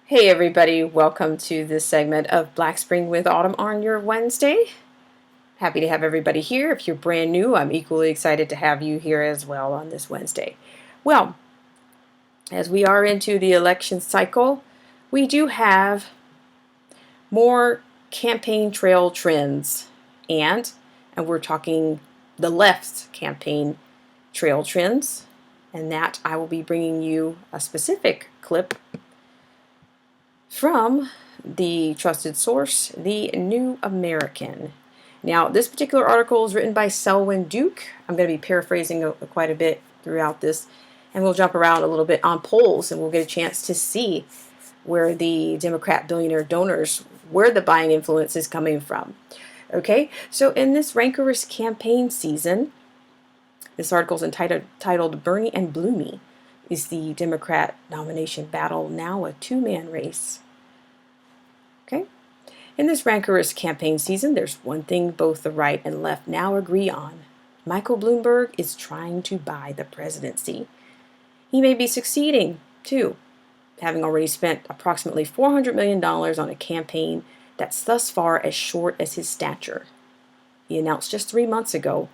Hey everybody, welcome to this segment of Black Spring with Autumn on your Wednesday. Happy to have everybody here. If you're brand new, I'm equally excited to have you here as well on this Wednesday. Well, as we are into the election cycle, we do have more campaign trail trends, and we're talking the left's campaign trail trends, and that I will be bringing you a specific clip from the trusted source, The New American. Now, this particular article is written by Selwyn Duke. I'm going to be paraphrasing quite a bit throughout this, and we'll jump around a little bit on polls, and we'll get a chance to see where the Democrat billionaire donors, where the buying influence is coming from. Okay, so in this rancorous campaign season, this article is entitled Bernie and Bloomy. Is the Democrat nomination battle now a two-man race? Okay. In this rancorous campaign season, there's one thing both the right and left now agree on. Michael Bloomberg is trying to buy the presidency. He may be succeeding, too, having already spent approximately $400 million on a campaign that's thus far as short as his stature. He announced just 3 months ago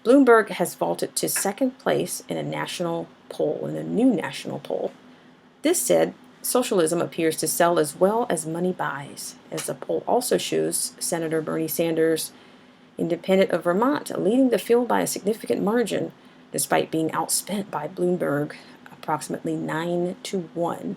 Bloomberg has vaulted to second place in a new national poll. This said, socialism appears to sell as well as money buys, as the poll also shows Senator Bernie Sanders, independent of Vermont, leading the field by a significant margin, despite being outspent by Bloomberg, approximately 9-1.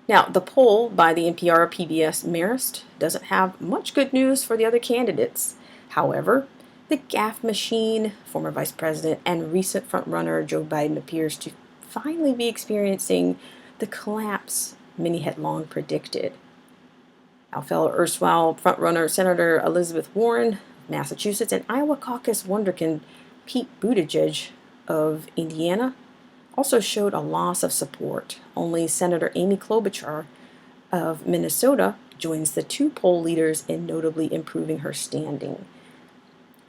Now, the poll by the NPR PBS Marist doesn't have much good news for the other candidates. However, the gaffe machine, former vice president, and recent frontrunner Joe Biden appears to finally be experiencing the collapse many had long predicted. Our fellow erstwhile frontrunner Senator Elizabeth Warren of Massachusetts and Iowa caucus wonderkin Pete Buttigieg of Indiana also showed a loss of support. Only Senator Amy Klobuchar of Minnesota joins the two poll leaders in notably improving her standing.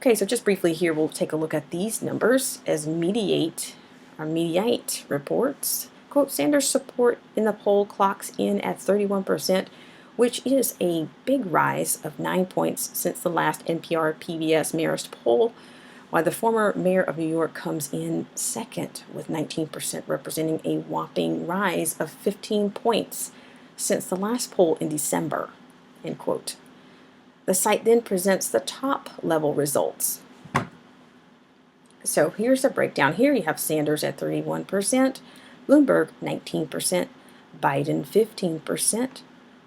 Okay, so just briefly here, we'll take a look at these numbers as Mediate reports. Quote, Sanders' support in the poll clocks in at 31%, which is a big rise of 9 points since the last NPR PBS Marist poll, while the former mayor of New York comes in second with 19%, representing a whopping rise of 15 points since the last poll in December, end quote. The site then presents the top level results. So here's a breakdown. Here you have Sanders at 31%, Bloomberg 19%, Biden 15%,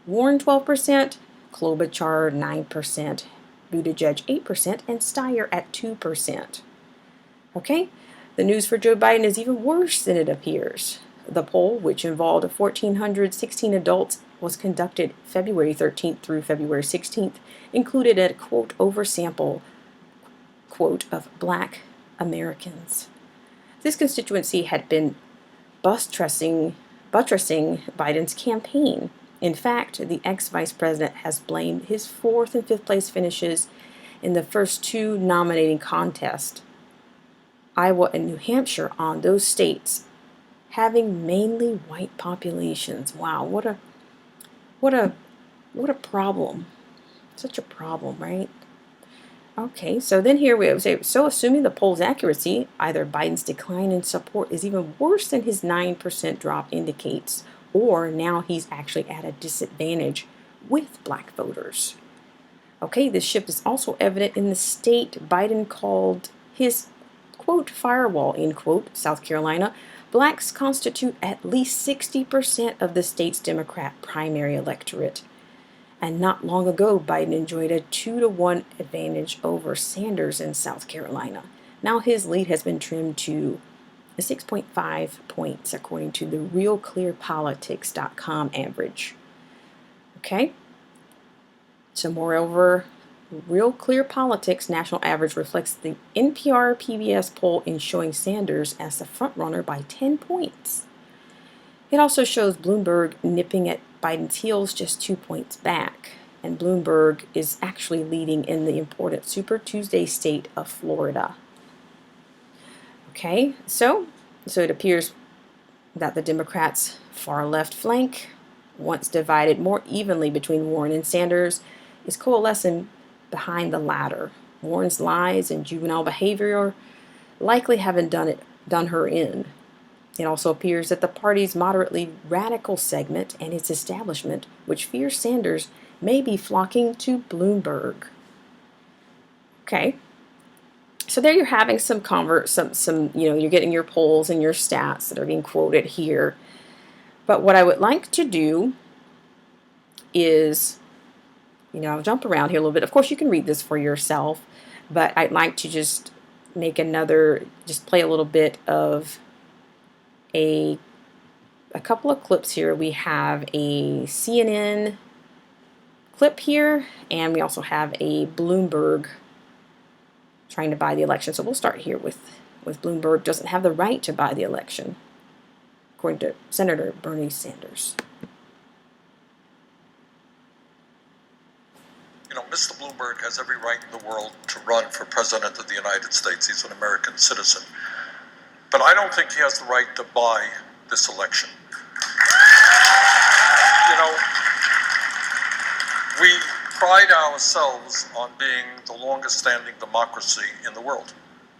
Warren 12%, Klobuchar 9%, Buttigieg 8%, and Steyer at 2%. Okay, the news for Joe Biden is even worse than it appears. The poll, which involved 1,416 adults, was conducted February 13th through February 16th, included a, quote, oversample, quote, of Black Americans. This constituency had been buttressing Biden's campaign. In fact, the ex-vice president has blamed his 4th and 5th place finishes in the first two nominating contests, Iowa and New Hampshire, on those states having mainly white populations. Wow, what a problem. Such a problem, right? Okay, so then here we say, so assuming the poll's accuracy, either Biden's decline in support is even worse than his 9% drop indicates, or now he's actually at a disadvantage with black voters. Okay, this shift is also evident in the state Biden called his, quote, firewall, end quote, South Carolina. Blacks constitute at least 60% of the state's Democrat primary electorate. And not long ago, Biden enjoyed a 2-1 advantage over Sanders in South Carolina. Now his lead has been trimmed to 6.5 points, according to the RealClearPolitics.com average. Okay? So moreover, Real Clear Politics national average reflects the NPR PBS poll in showing Sanders as the frontrunner by 10 points. It also shows Bloomberg nipping at Biden's heels just 2 points back, and Bloomberg is actually leading in the important Super Tuesday state of Florida. Okay, so it appears that the Democrats' far left flank, once divided more evenly between Warren and Sanders, is coalescing behind the latter. Warren's lies and juvenile behavior likely haven't done her in. It also appears that the party's moderately radical segment and its establishment, which fears Sanders, may be flocking to Bloomberg. Okay, so there you're having some you're getting your polls and your stats that are being quoted here. But what I would like to do is, I'll jump around here a little bit. Of course, you can read this for yourself, but I'd like to just play a little bit of a couple of clips here. We have a CNN clip here, and we also have a Bloomberg trying to buy the election. So we'll start here with Bloomberg doesn't have the right to buy the election, according to Senator Bernie Sanders. Mr. Bloomberg has every right in the world to run for president of the United States. He's an American citizen. But I don't think he has the right to buy this election. We pride ourselves on being the longest standing democracy in the world.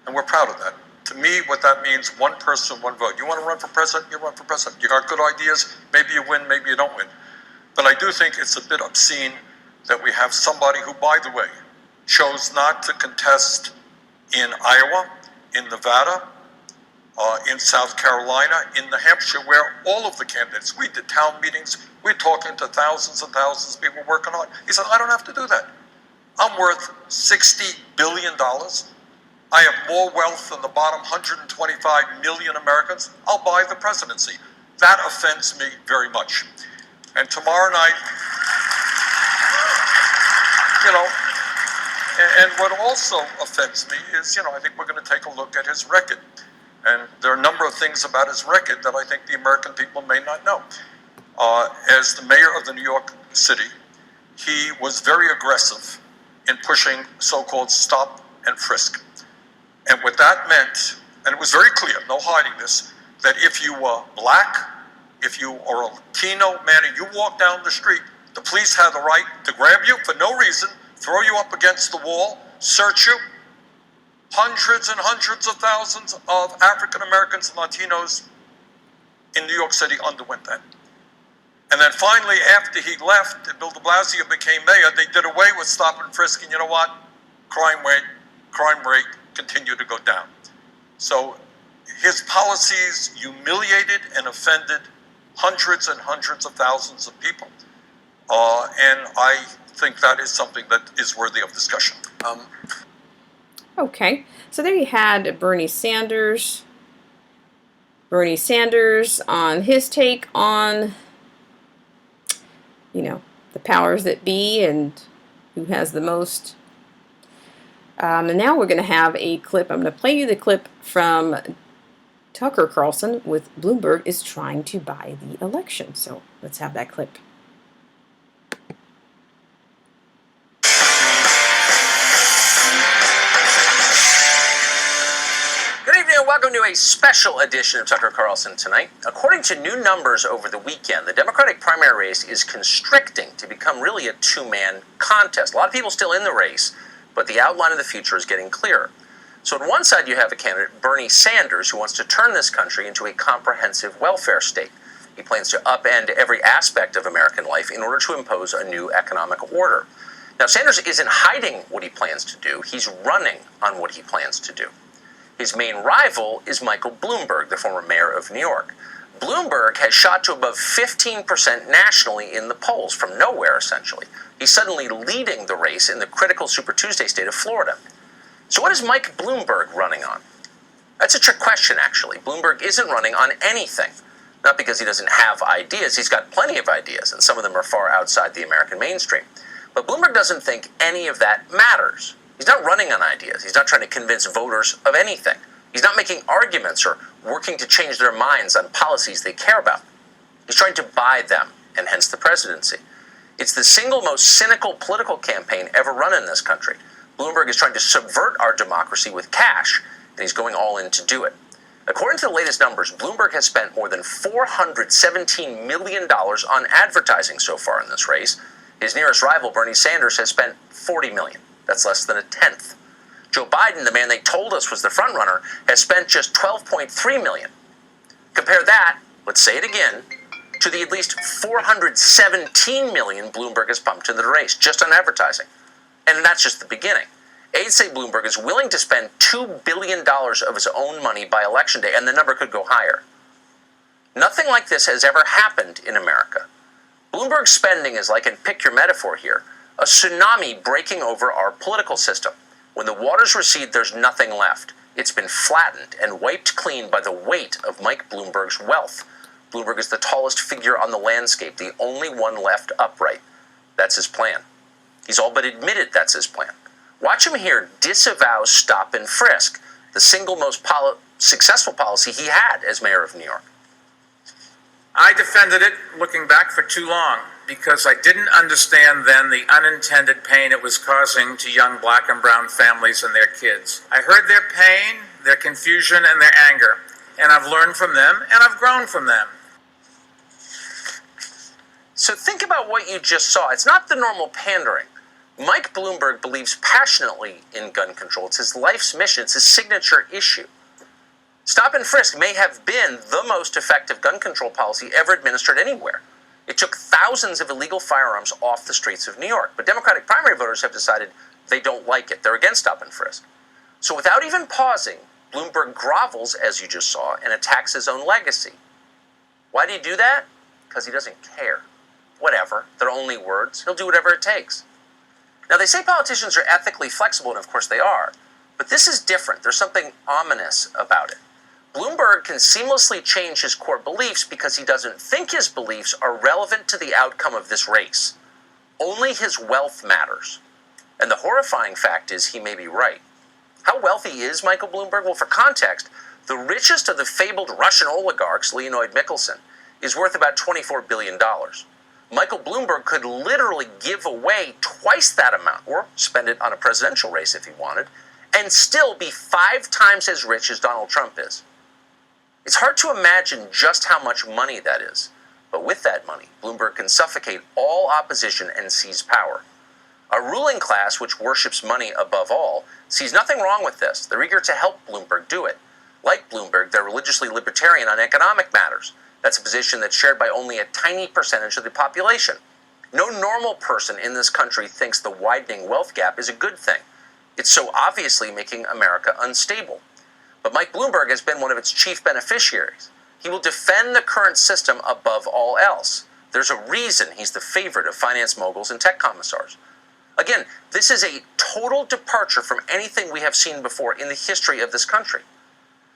And we're proud of that. To me, what that means, one person, one vote. You want to run for president? You run for president. You got good ideas, maybe you win, maybe you don't win. But I do think it's a bit obscene that we have somebody who, by the way, chose not to contest in Iowa, in Nevada, in South Carolina, in New Hampshire, where all of the candidates, we did town meetings, we're talking to thousands and thousands of people working on it. He said, I don't have to do that. I'm worth $60 billion. I have more wealth than the bottom 125 million Americans. I'll buy the presidency. That offends me very much. And tomorrow night, and what also offends me is, I think we're going to take a look at his record. And there are a number of things about his record that I think the American people may not know. As the mayor of the New York City, he was very aggressive in pushing so-called stop and frisk. And what that meant, and it was very clear, no hiding this, that if you were black, if you are a Latino man and you walk down the street, the police had the right to grab you for no reason, throw you up against the wall, search you. Hundreds and hundreds of thousands of African Americans and Latinos in New York City underwent that. And then finally, after he left and Bill de Blasio became mayor, they did away with stop and frisk, and you know what? Crime rate continued to go down. So his policies humiliated and offended hundreds and hundreds of thousands of people. And I think that is something that is worthy of discussion. Okay, so there you had Bernie Sanders. Bernie Sanders on his take on, the powers that be and who has the most. And now we're going to have a clip. I'm going to play you the clip from Tucker Carlson with Bloomberg is trying to buy the election. So let's have that clip. Welcome to a special edition of Tucker Carlson Tonight. According to new numbers over the weekend, the Democratic primary race is constricting to become really a two-man contest. A lot of people still in the race, but the outline of the future is getting clearer. So on one side, you have a candidate, Bernie Sanders, who wants to turn this country into a comprehensive welfare state. He plans to upend every aspect of American life in order to impose a new economic order. Now, Sanders isn't hiding what he plans to do. He's running on what he plans to do. His main rival is Michael Bloomberg, the former mayor of New York. Bloomberg has shot to above 15% nationally in the polls, from nowhere, essentially. He's suddenly leading the race in the critical Super Tuesday state of Florida. So what is Mike Bloomberg running on? That's a trick question, actually. Bloomberg isn't running on anything. Not because he doesn't have ideas. He's got plenty of ideas, and some of them are far outside the American mainstream. But Bloomberg doesn't think any of that matters. He's not running on ideas. He's not trying to convince voters of anything. He's not making arguments or working to change their minds on policies they care about. He's trying to buy them, and hence the presidency. It's the single most cynical political campaign ever run in this country. Bloomberg is trying to subvert our democracy with cash, and he's going all in to do it. According to the latest numbers, Bloomberg has spent more than $417 million on advertising so far in this race. His nearest rival, Bernie Sanders, has spent $40 million. That's less than a tenth. Joe Biden, the man they told us was the frontrunner, has spent just $12.3 million. Compare that, let's say it again, to the at least $417 million Bloomberg has pumped into the race, just on advertising. And that's just the beginning. Aides say Bloomberg is willing to spend $2 billion of his own money by Election Day, and the number could go higher. Nothing like this has ever happened in America. Bloomberg's spending is like, and pick your metaphor here, a tsunami breaking over our political system. When the waters recede, there's nothing left. It's been flattened and wiped clean by the weight of Mike Bloomberg's wealth. Bloomberg is the tallest figure on the landscape, the only one left upright. That's his plan. He's all but admitted that's his plan. Watch him here disavow stop and frisk, the single most successful policy he had as mayor of New York. I defended it, looking back, for too long, because I didn't understand then the unintended pain it was causing to young black and brown families and their kids. I heard their pain, their confusion, and their anger, and I've learned from them, and I've grown from them. So think about what you just saw. It's not the normal pandering. Mike Bloomberg believes passionately in gun control. It's his life's mission. It's his signature issue. Stop and frisk may have been the most effective gun control policy ever administered anywhere. It took thousands of illegal firearms off the streets of New York. But Democratic primary voters have decided they don't like it. They're against stop and frisk. So without even pausing, Bloomberg grovels, as you just saw, and attacks his own legacy. Why did he do that? Because he doesn't care. Whatever. They're only words. He'll do whatever it takes. Now, they say politicians are ethically flexible, and of course they are. But this is different. There's something ominous about it. Bloomberg can seamlessly change his core beliefs because he doesn't think his beliefs are relevant to the outcome of this race. Only his wealth matters. And the horrifying fact is he may be right. How wealthy is Michael Bloomberg? Well, for context, the richest of the fabled Russian oligarchs, Leonid Mikhelson, is worth about $24 billion. Michael Bloomberg could literally give away twice that amount, or spend it on a presidential race if he wanted, and still be 5 times as rich as Donald Trump is. It's hard to imagine just how much money that is. But with that money, Bloomberg can suffocate all opposition and seize power. A ruling class which worships money above all sees nothing wrong with this. They're eager to help Bloomberg do it. Like Bloomberg, they're religiously libertarian on economic matters. That's a position that's shared by only a tiny percentage of the population. No normal person in this country thinks the widening wealth gap is a good thing. It's so obviously making America unstable. But Mike Bloomberg has been one of its chief beneficiaries. He will defend the current system above all else. There's a reason he's the favorite of finance moguls and tech commissars. Again, this is a total departure from anything we have seen before in the history of this country.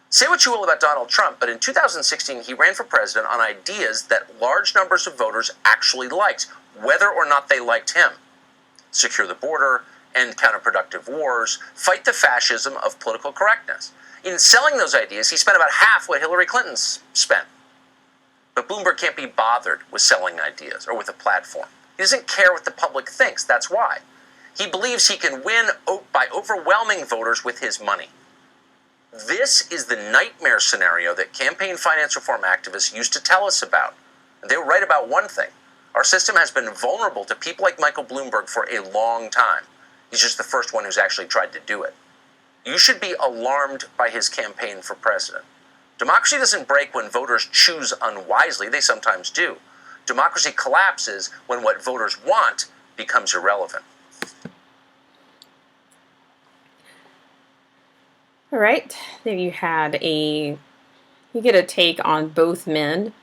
Say what you will about Donald Trump, but in 2016 he ran for president on ideas that large numbers of voters actually liked, whether or not they liked him. Secure the border, end counterproductive wars, fight the fascism of political correctness. In selling those ideas, he spent about half what Hillary Clinton spent. But Bloomberg can't be bothered with selling ideas or with a platform. He doesn't care what the public thinks, that's why. He believes he can win by overwhelming voters with his money. This is the nightmare scenario that campaign finance reform activists used to tell us about. And they were right about one thing. Our system has been vulnerable to people like Michael Bloomberg for a long time. He's just the first one who's actually tried to do it. You should be alarmed by his campaign for president. Democracy doesn't break when voters choose unwisely. They sometimes do. Democracy collapses when what voters want becomes irrelevant. All right, there you get a take on both men.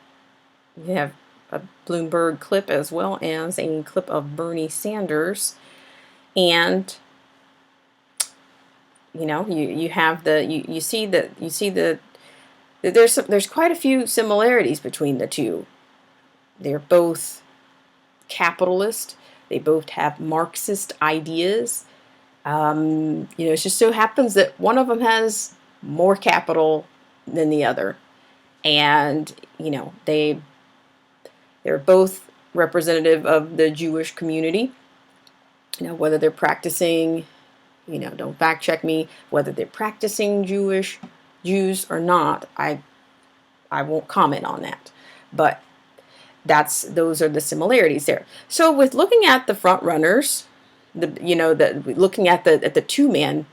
You have a Bloomberg clip as well as a clip of Bernie Sanders. And you have you see that there's quite a few similarities between the two. They're both capitalist. They both have Marxist ideas. It just so happens that one of them has more capital than the other, and they're both representative of the Jewish community. Whether they're practicing, don't fact check me, whether they're practicing Jewish Jews or not, I won't comment on that. But those are the similarities there. So with looking at the front runners, looking at the two-man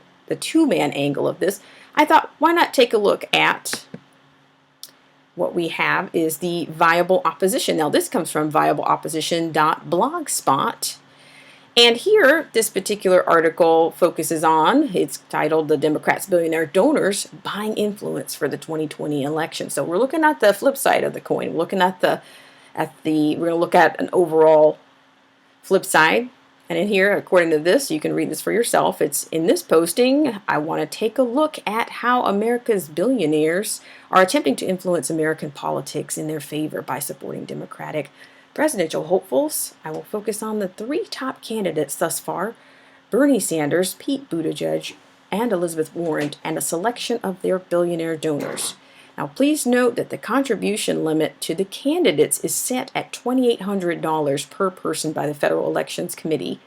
angle of this, I thought, why not take a look at what we have is the viable opposition. Now this comes from viableopposition.blogspot. And here, this particular article focuses on, it's titled The Democrats' Billionaire Donors Buying Influence for the 2020 Election. So we're looking at the flip side of the coin. We're looking at we're going to look at an overall flip side. And in here, according to this, you can read this for yourself. It's in this posting, I want to take a look at how America's billionaires are attempting to influence American politics in their favor by supporting Democratic presidential hopefuls. I will focus on the 3 top candidates thus far: Bernie Sanders, Pete Buttigieg, and Elizabeth Warren, and a selection of their billionaire donors. Now, please note that the contribution limit to the candidates is set at $2,800 per person by the Federal Elections Committee,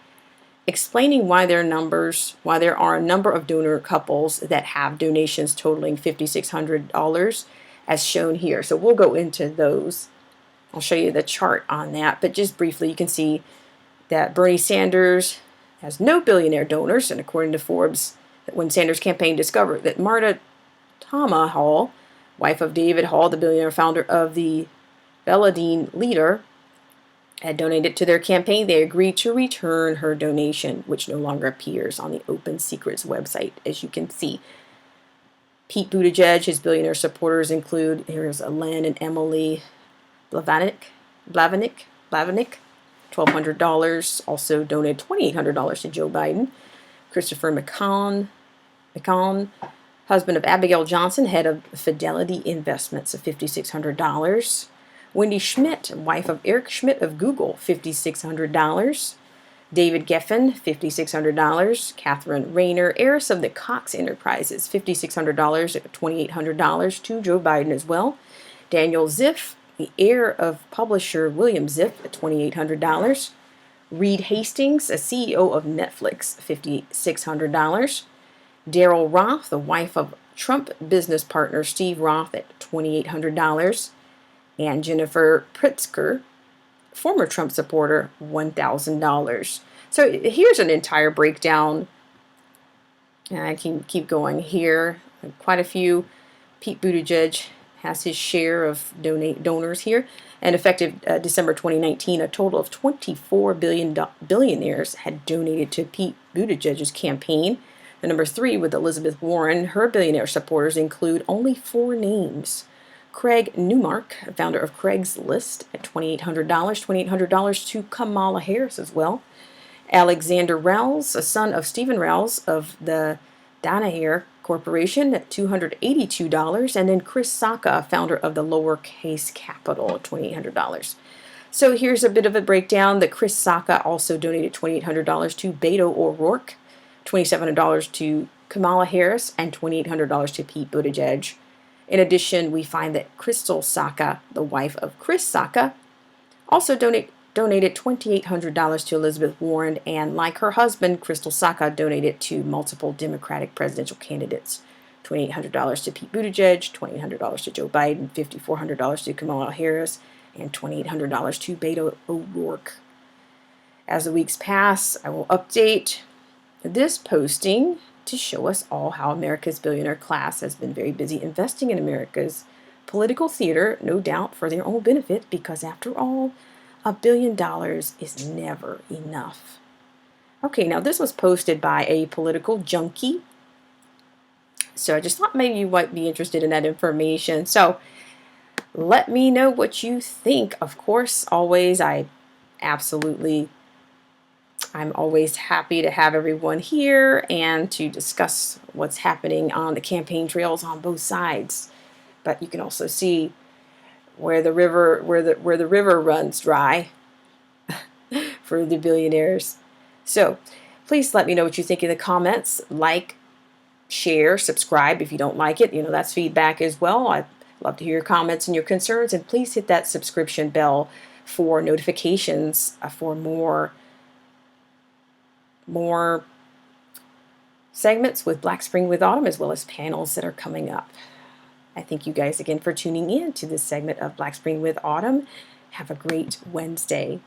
explaining why there are a number of donor couples that have donations totaling $5,600, as shown here. So we'll go into those. I'll show you the chart on that, but just briefly, you can see that Bernie Sanders has no billionaire donors, and according to Forbes, when Sanders' campaign discovered that Marta Tama Hall, wife of David Hall, the billionaire founder of the Belladine Leader, had donated to their campaign, they agreed to return her donation, which no longer appears on the Open Secrets website, as you can see. Pete Buttigieg, his billionaire supporters include, here's Len and Emily Blavatnik, $1,200, also donated $2,800 to Joe Biden. Christopher McCon, husband of Abigail Johnson, head of Fidelity Investments, of $5,600. Wendy Schmidt, wife of Eric Schmidt of Google, $5,600. David Geffen, $5,600. Catherine Rayner, heiress of the Cox Enterprises, $5,600, $2,800 to Joe Biden as well. Daniel Ziff, the heir of publisher William Ziff, at $2,800. Reed Hastings, a CEO of Netflix, $5,600. Daryl Roth, the wife of Trump business partner Steve Roth, at $2,800. And Jennifer Pritzker, former Trump supporter, $1,000. So here's an entire breakdown. And I can keep going here. Quite a few. Pete Buttigieg has his share of donors here. And effective December 2019, a total of 24 billionaires had donated to Pete Buttigieg's campaign. The number 3 with Elizabeth Warren, her billionaire supporters include only 4 names. Craig Newmark, founder of Craigslist, at $2,800 to Kamala Harris as well. Alexander Rouse, a son of Stephen Rouse of the Danaher Corporation, at $282. And then Chris Sacca, founder of the Lowercase Capital, at $2,800. So here's a bit of a breakdown. The Chris Sacca also donated $2,800 to Beto O'Rourke, $2,700 to Kamala Harris, and $2,800 to Pete Buttigieg. In addition, we find that Crystal Sacca, the wife of Chris Sacca, also donated $2,800 to Elizabeth Warren, and like her husband, Crystal Sacca donated to multiple Democratic presidential candidates. $2,800 to Pete Buttigieg, $2,800 to Joe Biden, $5,400 to Kamala Harris, and $2,800 to Beto O'Rourke. As the weeks pass, I will update this posting to show us all how America's billionaire class has been very busy investing in America's political theater, no doubt for their own benefit, because after all, $1 billion is never enough. Okay, now this was posted by a political junkie, so I just thought maybe you might be interested in that information. So let me know what you think. Of course, always, I'm always happy to have everyone here and to discuss what's happening on the campaign trails on both sides. But you can also see where the river runs dry for the billionaires. So please let me know what you think in the comments. Like, share, subscribe if you don't like it. That's feedback as well. I'd love to hear your comments and your concerns. And please hit that subscription bell for notifications for more segments with Black Spring with Autumn, as well as panels that are coming up. I thank you guys again for tuning in to this segment of Black Spring with Autumn. Have a great Wednesday.